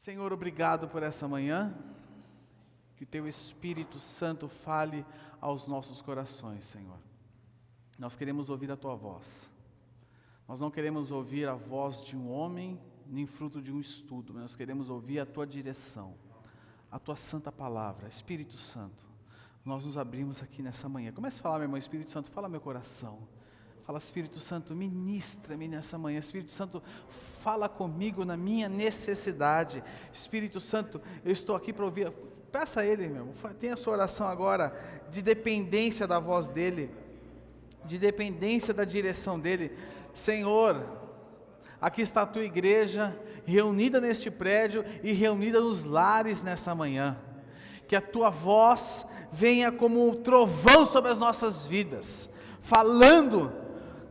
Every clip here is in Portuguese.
Senhor, obrigado por essa manhã, que o Teu Espírito Santo fale aos nossos corações, Senhor. Nós queremos ouvir a Tua voz, nós não queremos ouvir a voz de um homem, nem fruto de um estudo, mas nós queremos ouvir a Tua direção, a Tua santa palavra. Espírito Santo, nós nos abrimos aqui nessa manhã. Comece a falar, meu irmão. Espírito Santo, fala meu coração. Fala, Espírito Santo, ministra-me nessa manhã. Espírito Santo, fala comigo na minha necessidade. Espírito Santo, eu estou aqui para ouvir. Peça a Ele, meu irmão, tenha a sua oração agora de dependência da voz dEle, de dependência da direção dEle. Senhor, aqui está a Tua igreja, reunida neste prédio e reunida nos lares nessa manhã. Que a Tua voz venha como um trovão sobre as nossas vidas, falando,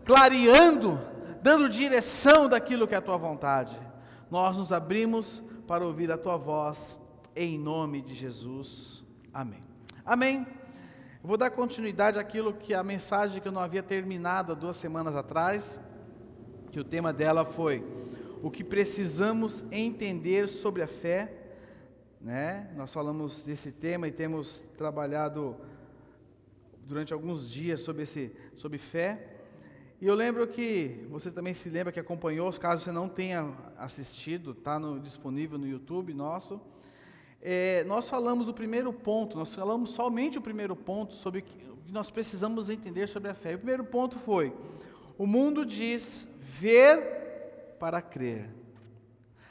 clareando, dando direção daquilo que é a Tua vontade. Nós nos abrimos para ouvir a Tua voz, em nome de Jesus. Amém. Amém. Eu vou dar continuidade àquilo que a mensagem que eu não havia terminado há 2 semanas atrás, que o tema dela foi o que precisamos entender sobre a fé, né? Nós falamos desse tema e temos trabalhado durante alguns dias sobre fé. E eu lembro que, você também se lembra que acompanhou, caso você não tenha assistido, está disponível no YouTube nosso. Nós falamos o primeiro ponto, nós falamos somente o primeiro ponto sobre o que nós precisamos entender sobre a fé. E o primeiro ponto foi, o mundo diz ver para crer.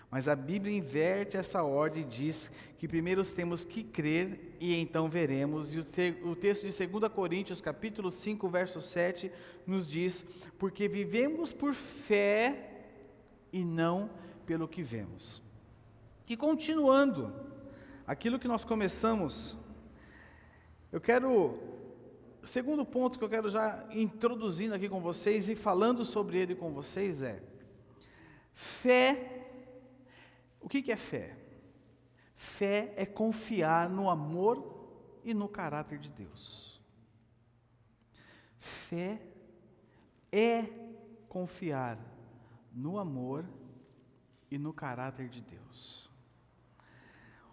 Mas a Bíblia inverte essa ordem e diz que primeiro temos que crer e então veremos. E o texto de 2 Coríntios, capítulo 5, verso 7, nos diz, porque vivemos por fé e não pelo que vemos. E continuando, aquilo que nós começamos, o segundo ponto que eu quero já introduzindo aqui com vocês e falando sobre ele com vocês é, fé. O que é fé? Fé é confiar no amor e no caráter de Deus. Fé é confiar no amor e no caráter de Deus.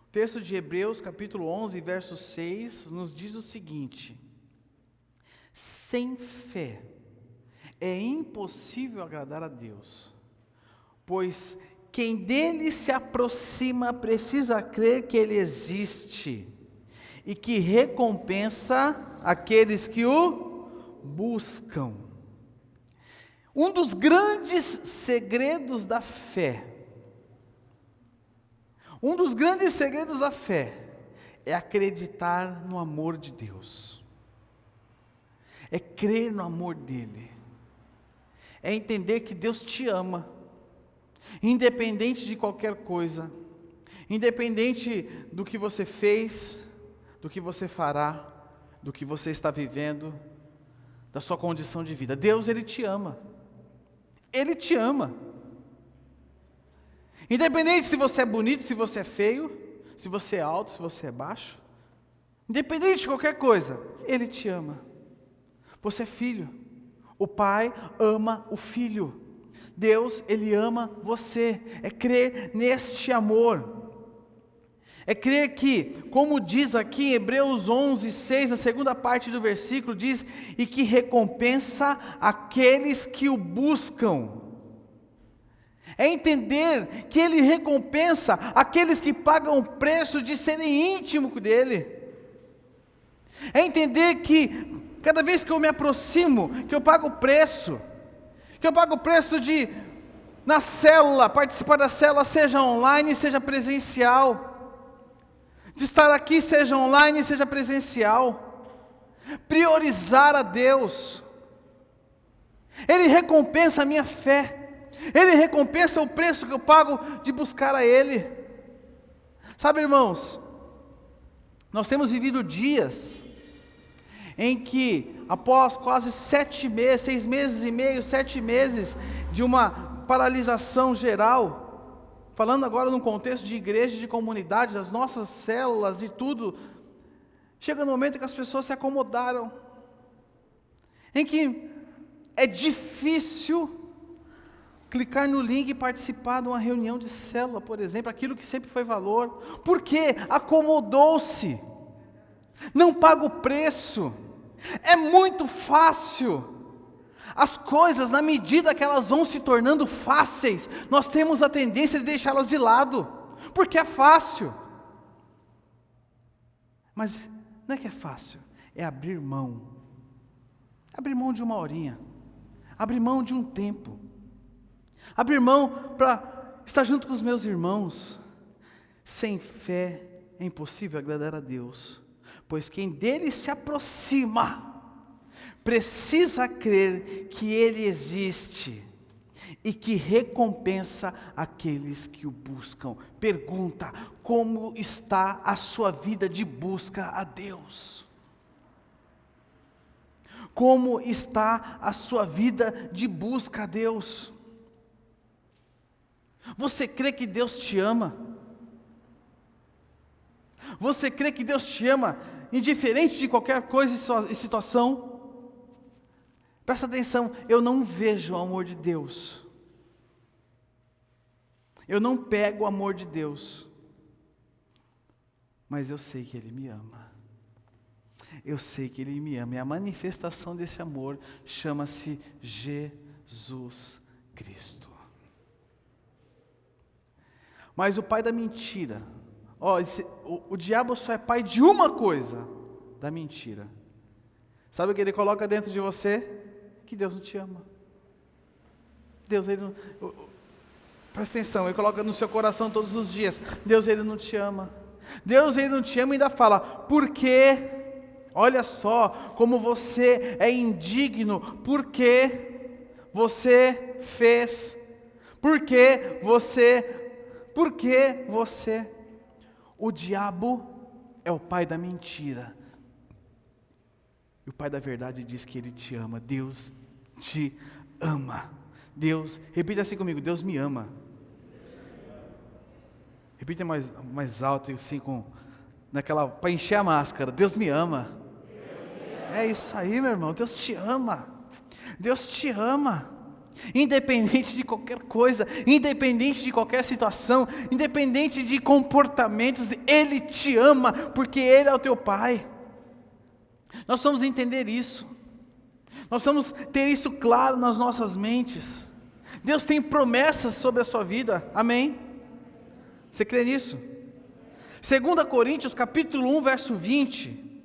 O texto de Hebreus, capítulo 11, verso 6, nos diz o seguinte: sem fé é impossível agradar a Deus, pois quem dele se aproxima precisa crer que ele existe e que recompensa aqueles que o buscam. Um dos grandes segredos da fé, é acreditar no amor de Deus, é crer no amor dele, é entender que Deus te ama, independente de qualquer coisa, independente do que você fez, do que você fará, do que você está vivendo, da sua condição de vida. Deus, Ele te ama. Ele te ama. Independente se você é bonito, se você é feio, se você é alto, se você é baixo, independente de qualquer coisa, Ele te ama. Você é filho. O Pai ama o Filho. Deus, Ele ama você, é crer neste amor, é crer que, como diz aqui em Hebreus 11, 6, na segunda parte do versículo, diz, e que recompensa aqueles que o buscam, é entender que Ele recompensa aqueles que pagam o preço de serem íntimos dEle, é entender que, cada vez que eu me aproximo, que eu pago o preço, de, na célula, participar da célula, seja online, seja presencial, de estar aqui, seja online, seja presencial, priorizar a Deus. Ele recompensa a minha fé, Ele recompensa o preço que eu pago de buscar a Ele. Sabe, irmãos, nós temos vivido dias em que, após quase 7 meses, 6 meses e meio, 7 meses de uma paralisação geral, falando agora num contexto de igreja, de comunidade, das nossas células e tudo, chega no momento que as pessoas se acomodaram, em que é difícil clicar no link e participar de uma reunião de célula, por exemplo, aquilo que sempre foi valor. Por quê? Acomodou-se, não paga o preço, é muito fácil. As coisas, na medida que elas vão se tornando fáceis, nós temos a tendência de deixá-las de lado, porque é fácil. Mas não é que é fácil, é abrir mão de uma horinha, abrir mão de um tempo, abrir mão para estar junto com os meus irmãos. Sem fé é impossível agradar a Deus, pois quem dele se aproxima precisa crer que Ele existe e que recompensa aqueles que o buscam. Pergunta: como está a sua vida de busca a Deus? Como está a sua vida de busca a Deus? Você crê que Deus te ama? Você crê que Deus te ama, indiferente de qualquer coisa e situação? Presta atenção, eu não vejo o amor de Deus. Eu não pego o amor de Deus. Mas eu sei que Ele me ama. Eu sei que Ele me ama. E a manifestação desse amor chama-se Jesus Cristo. Mas o pai da mentira, o diabo só é pai de uma coisa, da mentira. Sabe o que ele coloca dentro de você? Que Deus não te ama. Deus, Ele não... Presta atenção, Ele coloca no seu coração todos os dias: Deus, Ele não te ama. Deus, Ele não te ama, e ainda fala: porque, olha só, como você é indigno, porque você fez, porque você, o diabo é o pai da mentira. E o pai da verdade diz que Ele te ama. Deus te ama. Deus, repita assim comigo: Deus me ama. Repita mais alto, assim, para encher a máscara: Deus me ama. É isso aí, meu irmão, Deus te ama. Deus te ama. Independente de qualquer coisa, independente de qualquer situação, independente de comportamentos, Ele te ama, porque Ele é o teu Pai. Nós vamos entender isso, nós vamos ter isso claro nas nossas mentes. Deus tem promessas sobre a sua vida, amém? Você crê nisso? 2 Coríntios capítulo 1, verso 20.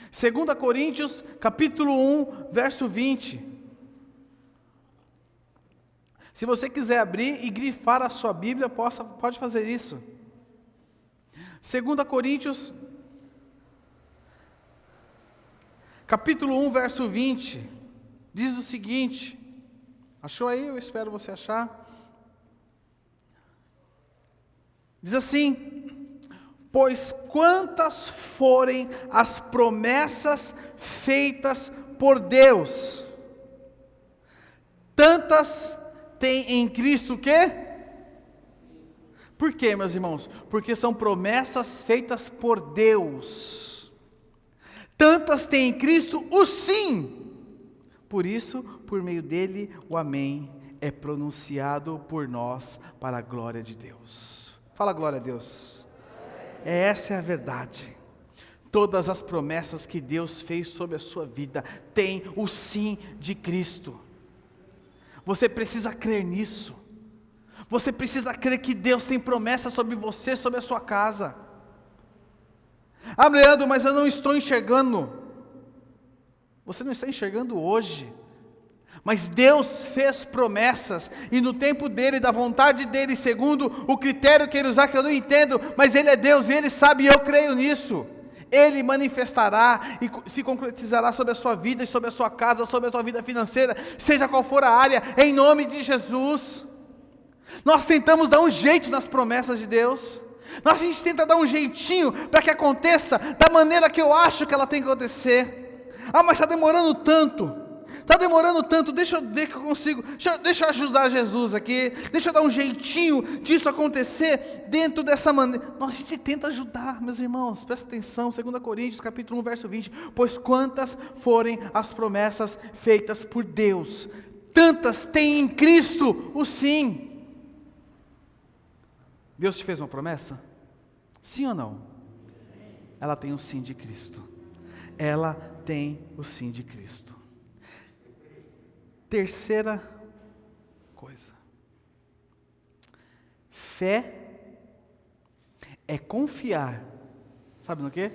2 Coríntios capítulo 1, verso 20. Se você quiser abrir e grifar a sua Bíblia, pode fazer isso. 2 Coríntios capítulo 1, verso 20, diz o seguinte, achou aí? Eu espero você achar. Diz assim: pois quantas forem as promessas feitas por Deus, tantas tem em Cristo o quê? Por quê, meus irmãos? Porque são promessas feitas por Deus. Tantas tem em Cristo o sim. Por isso, por meio dele, o amém é pronunciado por nós para a glória de Deus. Fala glória a Deus. Essa é a verdade. Todas as promessas que Deus fez sobre a sua vida têm o sim de Cristo. Você precisa crer nisso. Você precisa crer que Deus tem promessa sobre você, sobre a sua casa. Ah, Leandro, mas eu não estou enxergando. Você não está enxergando hoje, mas Deus fez promessas, e no tempo dele, da vontade dele, segundo o critério que ele usar, que eu não entendo, mas ele é Deus e ele sabe, e eu creio nisso. Ele manifestará e se concretizará sobre a sua vida, e sobre a sua casa, sobre a tua vida financeira, seja qual for a área, em nome de Jesus. Nós tentamos dar um jeito nas promessas de Deus. A gente tenta dar um jeitinho para que aconteça da maneira que eu acho que ela tem que acontecer. Ah, mas está demorando tanto, deixa eu ver que eu consigo, deixa eu ajudar Jesus aqui, deixa eu dar um jeitinho disso acontecer dentro dessa maneira. A gente tenta ajudar, meus irmãos, presta atenção, 2 Coríntios capítulo 1, verso 20, pois quantas forem as promessas feitas por Deus, tantas têm em Cristo o sim. Deus te fez uma promessa? Sim ou não? Ela tem o sim de Cristo. Ela tem o sim de Cristo. Terceira coisa. Fé é confiar, sabe no quê?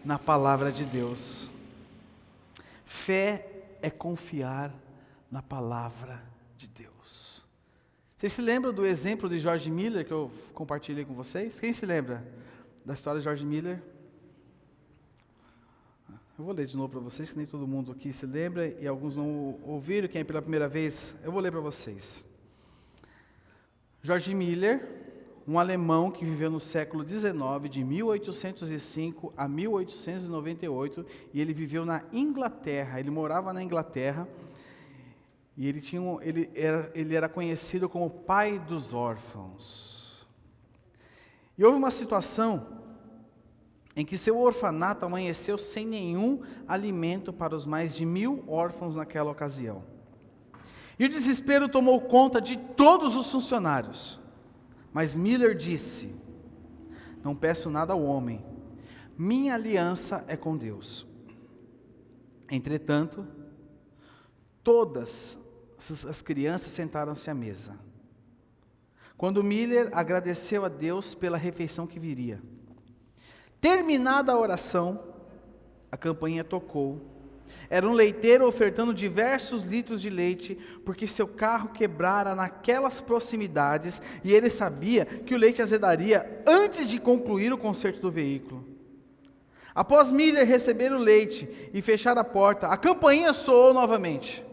Na palavra de Deus. Fé é confiar na palavra de Deus. Vocês se lembram do exemplo de George Miller que eu compartilhei com vocês? Quem se lembra da história de George Miller? Eu vou ler de novo para vocês, que nem todo mundo aqui se lembra, e alguns não ouviram, quem é pela primeira vez, eu vou ler para vocês. George Miller, um alemão que viveu no século XIX, de 1805 a 1898, e ele viveu na Inglaterra, ele morava na Inglaterra, e ele era conhecido como o pai dos órfãos. E houve uma situação em que seu orfanato amanheceu sem nenhum alimento para os mais de 1000 órfãos naquela ocasião. E o desespero tomou conta de todos os funcionários. Mas Miller disse: não peço nada ao homem, minha aliança é com Deus. Entretanto, todas as crianças sentaram-se à mesa. Quando Miller agradeceu a Deus pela refeição que viria. Terminada a oração, a campainha tocou. Era um leiteiro ofertando diversos litros de leite, porque seu carro quebrara naquelas proximidades, e ele sabia que o leite azedaria antes de concluir o conserto do veículo. Após Miller receber o leite e fechar a porta, a campainha soou novamente.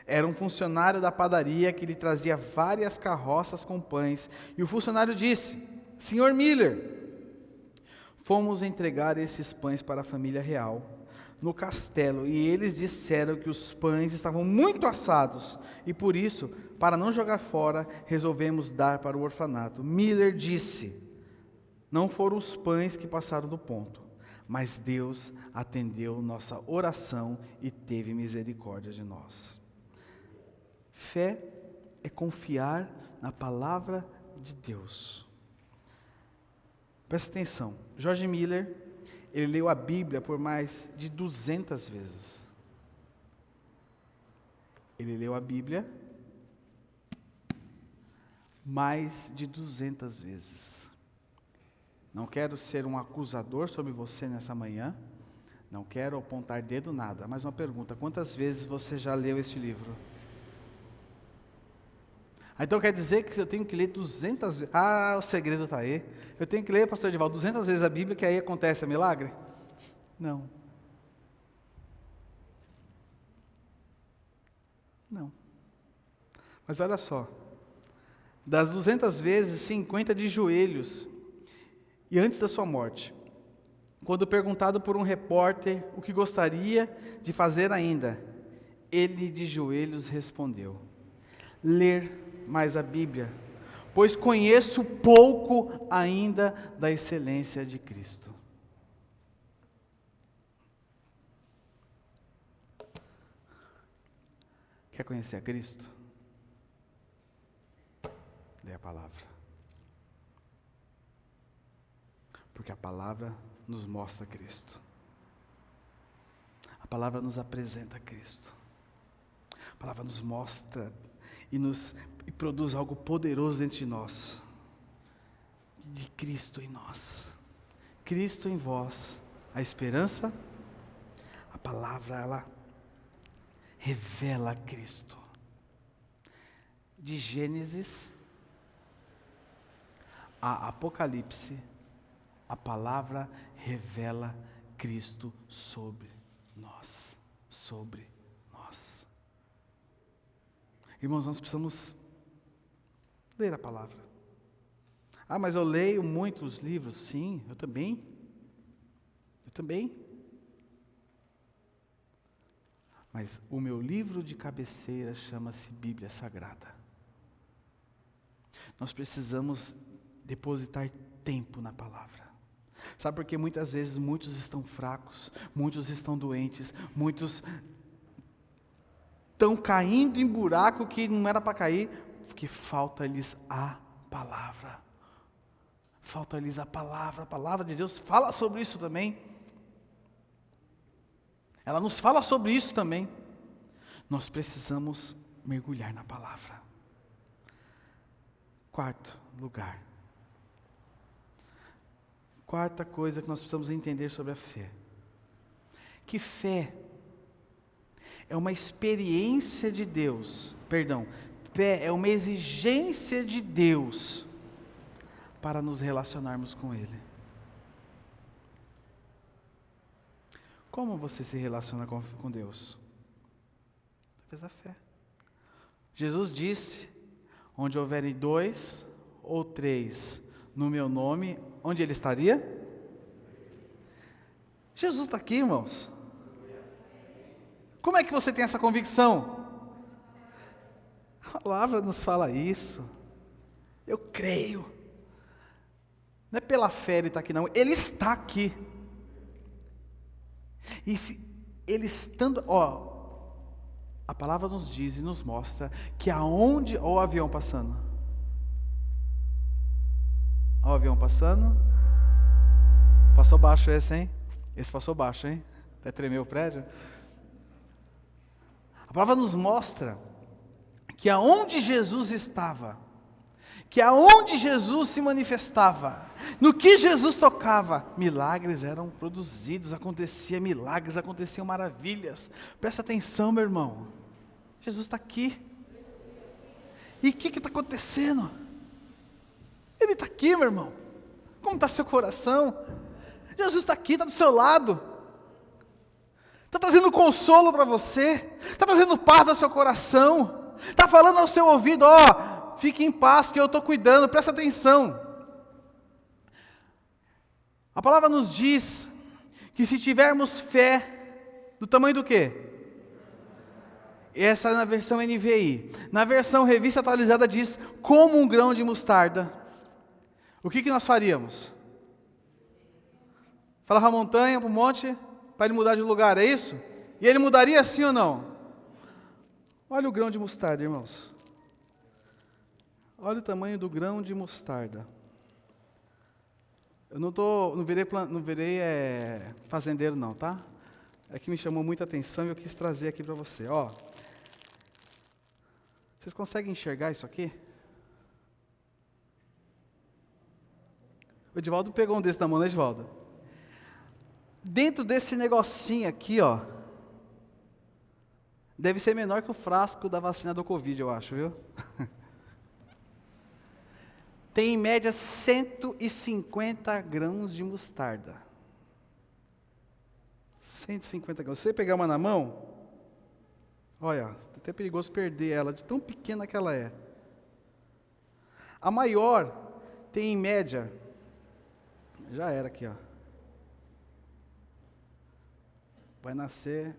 Era um funcionário da padaria que lhe trazia várias carroças com pães, e o funcionário disse: Senhor Miller, fomos entregar esses pães para a família real no castelo, e eles disseram que os pães estavam muito assados, e por isso, para não jogar fora, resolvemos dar para o orfanato. Miller disse: não foram os pães que passaram do ponto, mas Deus atendeu nossa oração e teve misericórdia de nós. Fé é confiar na palavra de Deus. Presta atenção, George Miller, ele leu a Bíblia por mais de 200 vezes. Ele leu a Bíblia mais de 200 vezes. Não quero ser um acusador sobre você nessa manhã, não quero apontar dedo nada, mas uma pergunta: quantas vezes você já leu este livro? Então quer dizer que eu tenho que ler 200 vezes? Ah, o segredo está aí. Eu tenho que ler, pastor Edivaldo, 200 vezes a Bíblia, que aí acontece o milagre? Não. Não. Mas olha só. Das 200 vezes, 50 de joelhos. E antes da sua morte. Quando perguntado por um repórter o que gostaria de fazer ainda, ele de joelhos respondeu: ler mais a Bíblia, pois conheço pouco ainda da excelência de Cristo. Quer conhecer a Cristo? Lê a palavra. Porque a palavra nos mostra Cristo. A palavra nos apresenta Cristo. A palavra nos mostra e produz algo poderoso dentro de nós, de Cristo em nós, Cristo em vós, a esperança. A palavra, ela revela Cristo, de Gênesis a Apocalipse, a palavra revela Cristo sobre nós, Irmãos, nós precisamos ler a palavra. Ah, mas eu leio muitos livros. Sim, eu também. Mas o meu livro de cabeceira chama-se Bíblia Sagrada. Nós precisamos depositar tempo na palavra. Sabe por que muitas vezes muitos estão fracos, muitos estão doentes, muitos estão caindo em buraco que não era para cair, porque falta-lhes a palavra. Falta-lhes a palavra de Deus fala sobre isso também. Ela nos fala sobre isso também. Nós precisamos mergulhar na palavra. Quarto lugar. Quarta coisa que nós precisamos entender sobre a fé. Que fé é uma experiência de Deus. Fé é uma exigência de Deus para nos relacionarmos com Ele. Como você se relaciona com Deus? Através da fé. Jesus disse, onde houverem 2 ou 3 no meu nome, onde Ele estaria? Jesus está aqui, irmãos. Como é que você tem essa convicção? A palavra nos fala isso. Eu creio. Não é pela fé Ele está aqui, não. Ele está aqui. E se Ele estando... a palavra nos diz e nos mostra que aonde... Olha o avião passando. Olha o avião passando. Passou baixo esse, hein? Esse passou baixo, hein? Até tremeu o prédio. A palavra nos mostra que aonde Jesus estava, que aonde Jesus se manifestava, no que Jesus tocava, milagres eram produzidos, aconteciam milagres, aconteciam maravilhas. Presta atenção, meu irmão. Jesus está aqui. E o que está acontecendo? Ele está aqui, meu irmão. Como está seu coração? Jesus está aqui, está do seu lado. Está trazendo consolo para você. Está trazendo paz ao seu coração. Está falando ao seu ouvido, fique em paz que eu estou cuidando, presta atenção. A palavra nos diz que se tivermos fé, do tamanho do quê? Essa é na versão NVI. Na versão Revista Atualizada diz, como um grão de mostarda. O que nós faríamos? Falar para a montanha, para o monte, para ele mudar de lugar, é isso? E ele mudaria sim ou não? Olha o grão de mostarda, irmãos. Olha o tamanho do grão de mostarda. Eu não virei fazendeiro não, tá? É que me chamou muita atenção e eu quis trazer aqui para você. Vocês conseguem enxergar isso aqui? O Edivaldo pegou um desse na mão, né, Edivaldo? Dentro desse negocinho aqui, deve ser menor que o frasco da vacina do Covid, eu acho, viu? Tem em média 150 grãos de mostarda. 150 grãos. Se você pegar uma na mão, olha, é até perigoso perder ela, de tão pequena que ela é. A maior tem em média, já era aqui, vai nascer,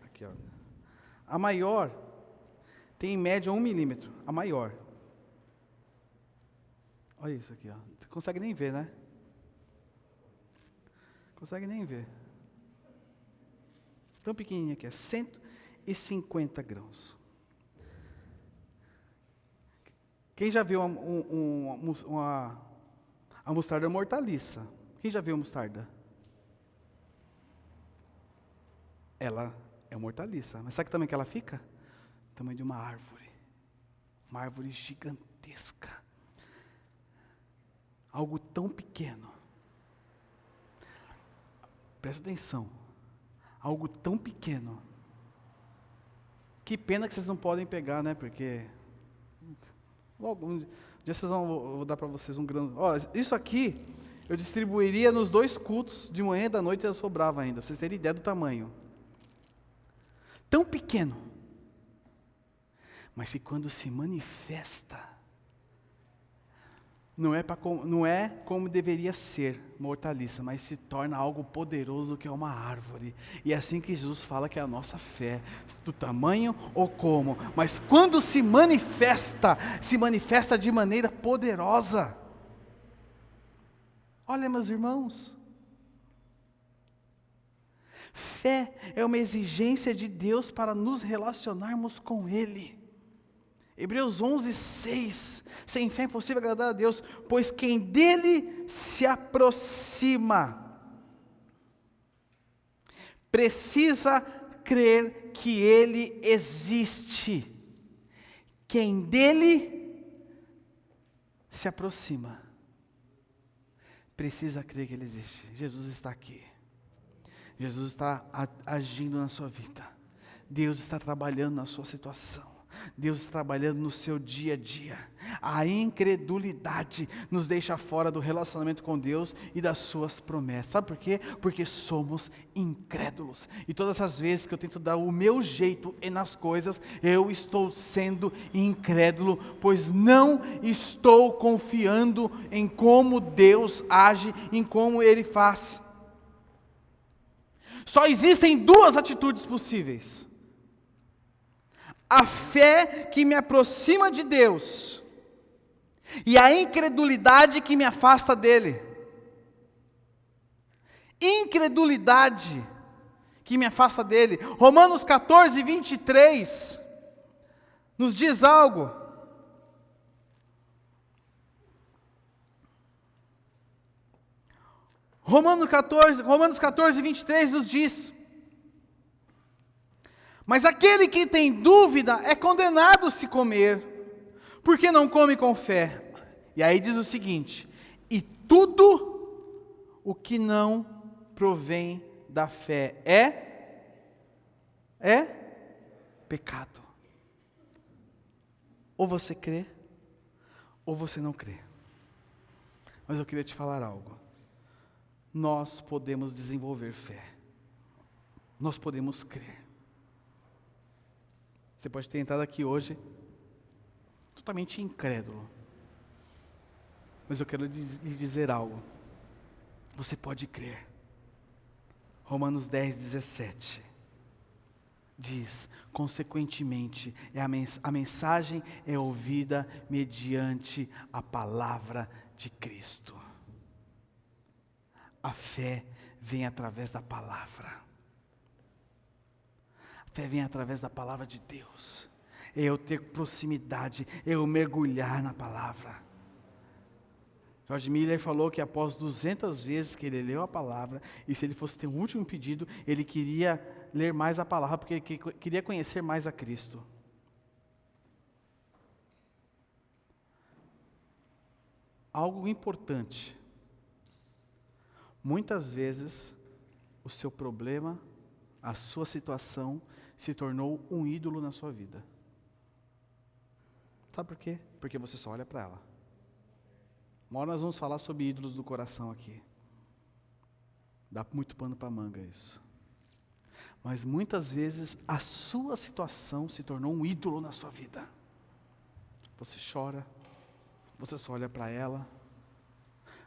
aqui, A maior tem em média 1 milímetro, a maior. Olha isso aqui, Você consegue nem ver, né? Consegue nem ver. Tão pequenininha que é, 150 grãos. Quem já viu a mostarda hortaliça? Quem já viu a mostarda? Ela é uma hortaliça. Mas sabe também que ela fica? O tamanho de uma árvore. Uma árvore gigantesca. Algo tão pequeno. Presta atenção. Algo tão pequeno. Que pena que vocês não podem pegar, né? Porque logo um dia vocês vou dar para vocês um grande. Isso aqui eu distribuiria nos 2 cultos, de manhã e da noite, sobrava ainda, para vocês terem ideia do tamanho. Tão pequeno, mas que quando se manifesta, não é como deveria ser uma hortaliça, mas se torna algo poderoso que é uma árvore. E é assim que Jesus fala que é a nossa fé, do tamanho ou como, mas quando se manifesta de maneira poderosa. Olha, meus irmãos, fé é uma exigência de Deus para nos relacionarmos com Ele. Hebreus 11:6, sem fé é impossível agradar a Deus, pois quem dele se aproxima, precisa crer que Ele existe. Quem dele se aproxima, precisa crer que Ele existe. Jesus está aqui. Jesus está agindo na sua vida. Deus está trabalhando na sua situação. Deus está trabalhando no seu dia a dia. A incredulidade nos deixa fora do relacionamento com Deus e das suas promessas. Sabe por quê? Porque somos incrédulos. E todas as vezes que eu tento dar o meu jeito nas coisas, eu estou sendo incrédulo, pois não estou confiando em como Deus age, em como Ele faz. Só existem duas atitudes possíveis: a fé que me aproxima de Deus e a incredulidade que me afasta dele. Incredulidade que me afasta dele. Romanos 14:23 nos diz algo. Romanos 14:23 nos diz: mas aquele que tem dúvida é condenado se comer, porque não come com fé. E aí diz o seguinte: e tudo o que não provém da fé é pecado. Ou você crê, ou você não crê. Mas eu queria te falar algo. Nós podemos desenvolver fé. Nós podemos crer. Você pode ter entrado aqui hoje totalmente incrédulo. Mas eu quero lhe dizer algo. Você pode crer. Romanos 10:17 diz: consequentemente, a mensagem é ouvida mediante a palavra de Cristo. A fé vem através da palavra. A fé vem através da palavra de Deus. É eu ter proximidade, é eu mergulhar na palavra. George Miller falou que após 200 vezes que ele leu a palavra, e se ele fosse ter um último pedido, ele queria ler mais a palavra, porque ele queria conhecer mais a Cristo. Algo importante. Muitas vezes, o seu problema, a sua situação, se tornou um ídolo na sua vida. Sabe por quê? Porque você só olha para ela. Uma hora nós vamos falar sobre ídolos do coração aqui. Dá muito pano para manga isso. Mas muitas vezes a sua situação se tornou um ídolo na sua vida. Você chora, você só olha para ela,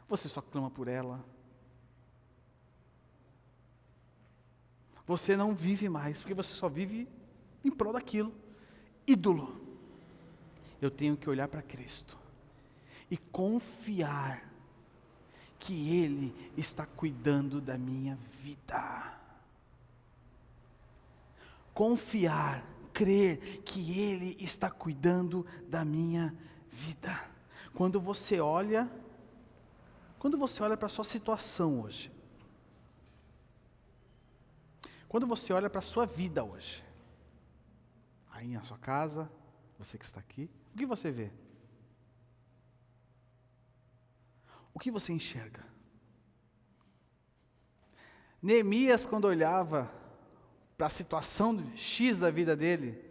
você só clama por ela. Você não vive mais, porque você só vive em prol daquilo. Ídolo. Eu tenho que olhar para Cristo e confiar que Ele está cuidando da minha vida. Confiar, crer que Ele está cuidando da minha vida. Quando você olha para a sua situação hoje, quando você olha para a sua vida hoje, aí na sua casa, você que está aqui, o que você vê? O que você enxerga? Neemias, quando olhava para a situação X da vida dele,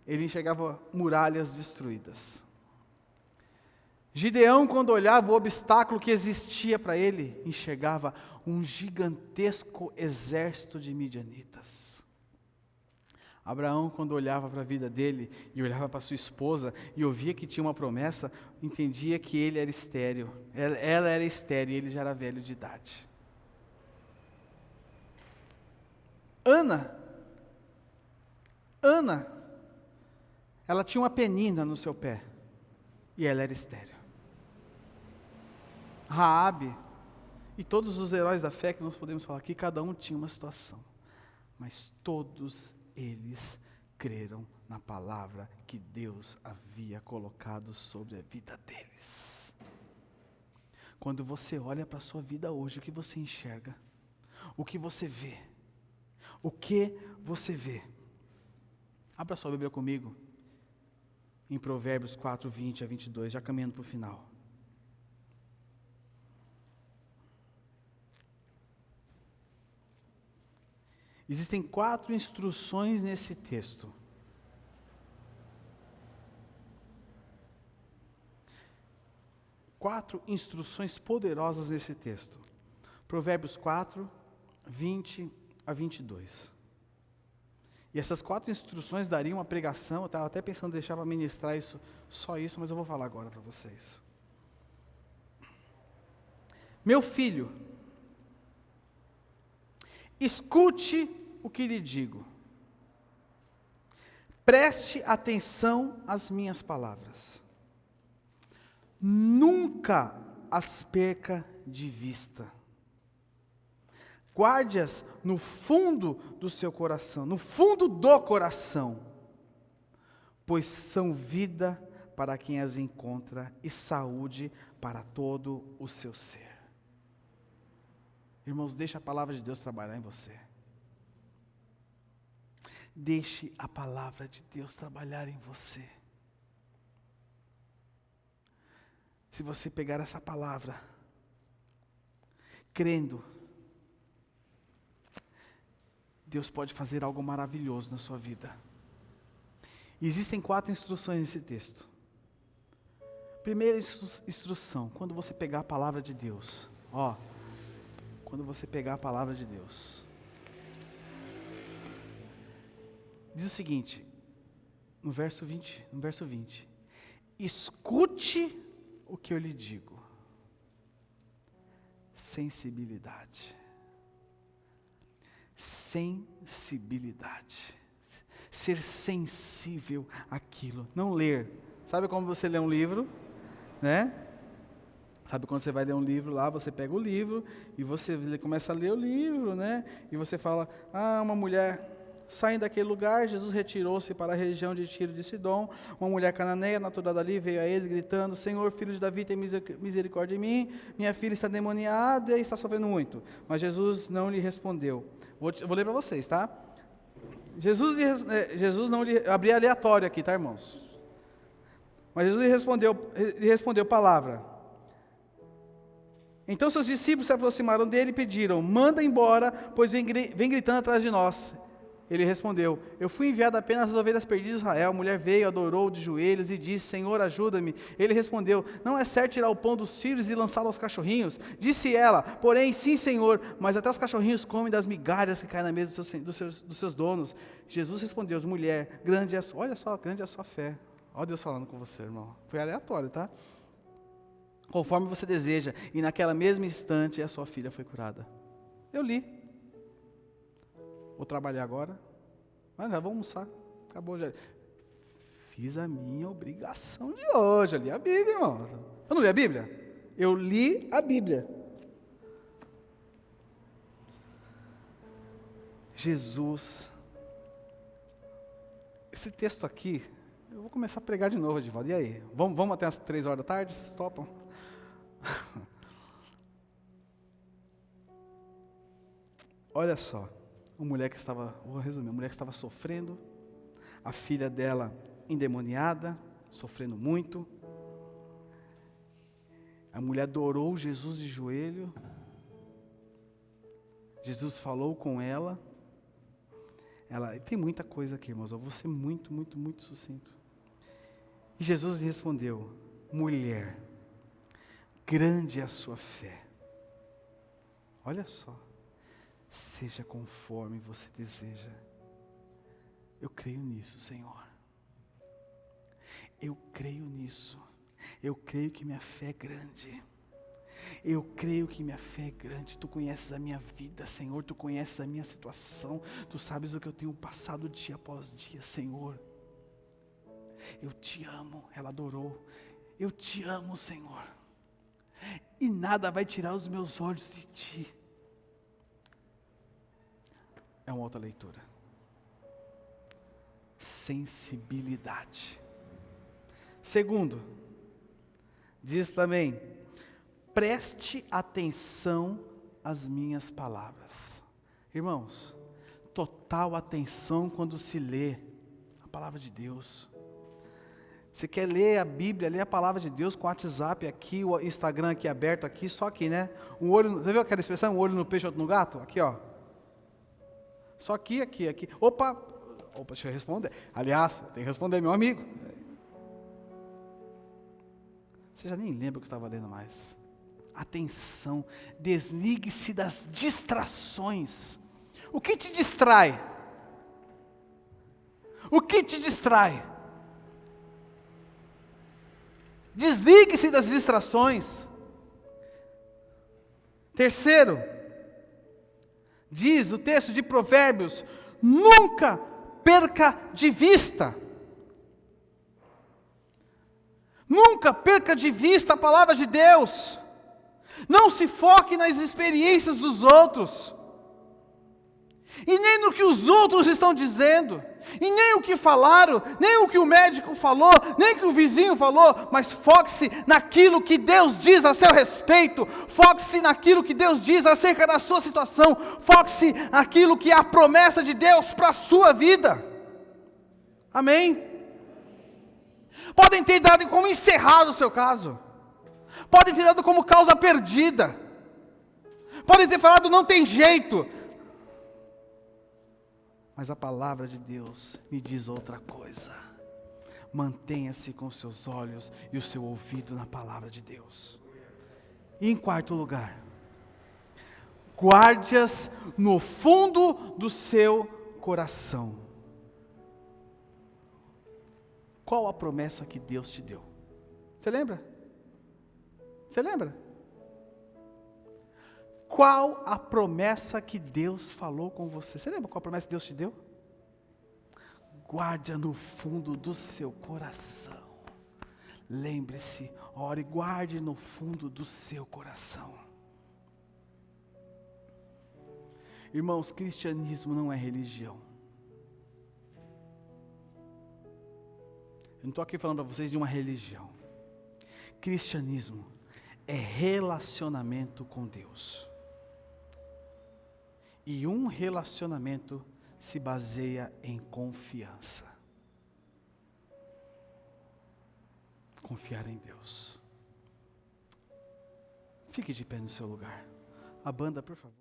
ele enxergava muralhas destruídas. Gideão, quando olhava o obstáculo que existia para ele, enxergava um gigantesco exército de midianitas. Abraão, quando olhava para a vida dele e olhava para sua esposa e ouvia que tinha uma promessa, entendia que ele era estéril. Ela era estéril e ele já era velho de idade. Ana, ela tinha uma penina no seu pé e ela era estéril. Raabe e todos os heróis da fé que nós podemos falar aqui, cada um tinha uma situação. mas todos eles creram na palavra que Deus havia colocado sobre a vida deles. Quando você olha para a sua vida hoje, o que você enxerga? O que você vê? O que você vê? Abra sua Bíblia comigo, em Provérbios 4, 20 a 22, já caminhando para o final. Existem 4 instruções nesse texto. Quatro instruções poderosas nesse texto. Provérbios 4, 20 a 22. E essas 4 instruções dariam uma pregação. Eu estava até pensando em deixar para ministrar isso, só isso, mas eu vou falar agora para vocês. Meu filho, escute o que lhe digo. Preste atenção às minhas palavras. Nunca as perca de vista. Guarde-as no fundo do seu coração, no fundo do coração, pois são vida para quem as encontra e saúde para todo o seu ser. Irmãos, deixe a palavra de Deus trabalhar em você. Deixe a palavra de Deus trabalhar em você. Se você pegar essa palavra, crendo, Deus pode fazer algo maravilhoso na sua vida. E existem 4 instruções nesse texto. Primeira instrução, quando você pegar a palavra de Deus, quando você pegar a palavra de Deus, diz o seguinte, no verso 20, escute o que eu lhe digo. Sensibilidade. Sensibilidade. Ser sensível àquilo. Não ler. Sabe como você lê um livro, né? Sabe quando você vai ler um livro lá, você pega o livro e você começa a ler o livro, né? E você fala, uma mulher saindo daquele lugar, Jesus retirou-se para a região de Tiro de Sidom. Uma mulher cananeia, natural dali, veio a ele gritando, Senhor, filho de Davi, tem misericórdia de mim. Minha filha está endemoniada e está sofrendo muito. Mas Jesus não lhe respondeu. Vou ler para vocês, tá? Jesus não lhe... Abri aleatório aqui, tá, irmãos? Mas Jesus lhe respondeu palavra. Então seus discípulos se aproximaram dele e pediram, manda embora, pois vem gritando atrás de nós. Ele respondeu, eu fui enviado apenas às ovelhas perdidas de Israel. A mulher veio, adorou de joelhos e disse, Senhor, ajuda-me. Ele respondeu, não é certo tirar o pão dos filhos e lançá-lo aos cachorrinhos? Disse ela, porém, sim, Senhor, mas até os cachorrinhos comem das migalhas que caem na mesa dos seus donos. Jesus respondeu, mulher, grande é olha só, grande é a sua fé. Olha Deus falando com você, irmão. Foi aleatório, tá? Conforme você deseja. E naquela mesma instante, a sua filha foi curada. Eu li. Vou trabalhar agora, mas já vou almoçar, acabou já. Fiz a minha obrigação de hoje, eu li a Bíblia, irmão. Eu não li a Bíblia? Eu li a Bíblia. Jesus, esse texto aqui, eu vou começar a pregar de novo, Edivaldo, e aí? Vamos até as 3 horas da tarde, vocês topam? Olha só. Vou resumir, uma mulher que estava sofrendo, a filha dela endemoniada, sofrendo muito. A mulher adorou Jesus de joelho. Jesus falou com ela. Tem muita coisa aqui, irmãos, eu vou ser muito, muito, muito sucinto. E Jesus lhe respondeu, mulher, grande é a sua fé. Olha só. Seja conforme você deseja. Eu creio nisso, Senhor. Eu creio nisso. Eu creio que minha fé é grande. Eu creio que minha fé é grande. Tu conheces a minha vida, Senhor. Tu conheces a minha situação. Tu sabes o que eu tenho passado dia após dia, Senhor. Eu te amo. Ela adorou. Eu te amo, Senhor. E nada vai tirar os meus olhos de ti. é uma outra leitura. Sensibilidade. Segundo, diz também, preste atenção às minhas palavras. Irmãos, total atenção quando se lê a palavra de Deus. Você quer ler a Bíblia, ler a palavra de Deus com o WhatsApp aqui, o Instagram aqui aberto aqui, só aqui, né? Um olho, você viu aquela expressão? Um olho no peixe, outro no gato? Aqui, ó. Só aqui. Opa, deixa eu responder. Aliás, tem que responder, meu amigo. Você já nem lembra o que estava lendo mais. Atenção, desligue-se das distrações. O que te distrai? O que te distrai? Desligue-se das distrações. Terceiro, diz o texto de Provérbios, nunca perca de vista. Nunca perca de vista a palavra de Deus. Não se foque nas experiências dos outros. E nem no que os outros estão dizendo. E nem o que falaram, nem o que o médico falou, nem o que o vizinho falou. Mas foque-se naquilo que Deus diz a seu respeito. Foque-se naquilo que Deus diz acerca da sua situação. Foque-se naquilo que é a promessa de Deus para a sua vida. Amém? Podem ter dado como encerrado o seu caso. Podem ter dado como causa perdida. Podem ter falado não tem jeito. Mas a palavra de Deus me diz outra coisa. Mantenha-se com os seus olhos e o seu ouvido na palavra de Deus. E em quarto lugar, guarde-as no fundo do seu coração. Qual a promessa que Deus te deu? Você lembra? Você lembra? Qual a promessa que Deus falou com você? Você lembra qual a promessa que Deus te deu? Guarde-a no fundo do seu coração. Lembre-se, ore, guarde no fundo do seu coração. Irmãos, cristianismo não é religião. Eu não estou aqui falando para vocês de uma religião. Cristianismo é relacionamento com Deus. E um relacionamento se baseia em confiança. Confiar em Deus. Fique de pé no seu lugar. A banda, por favor.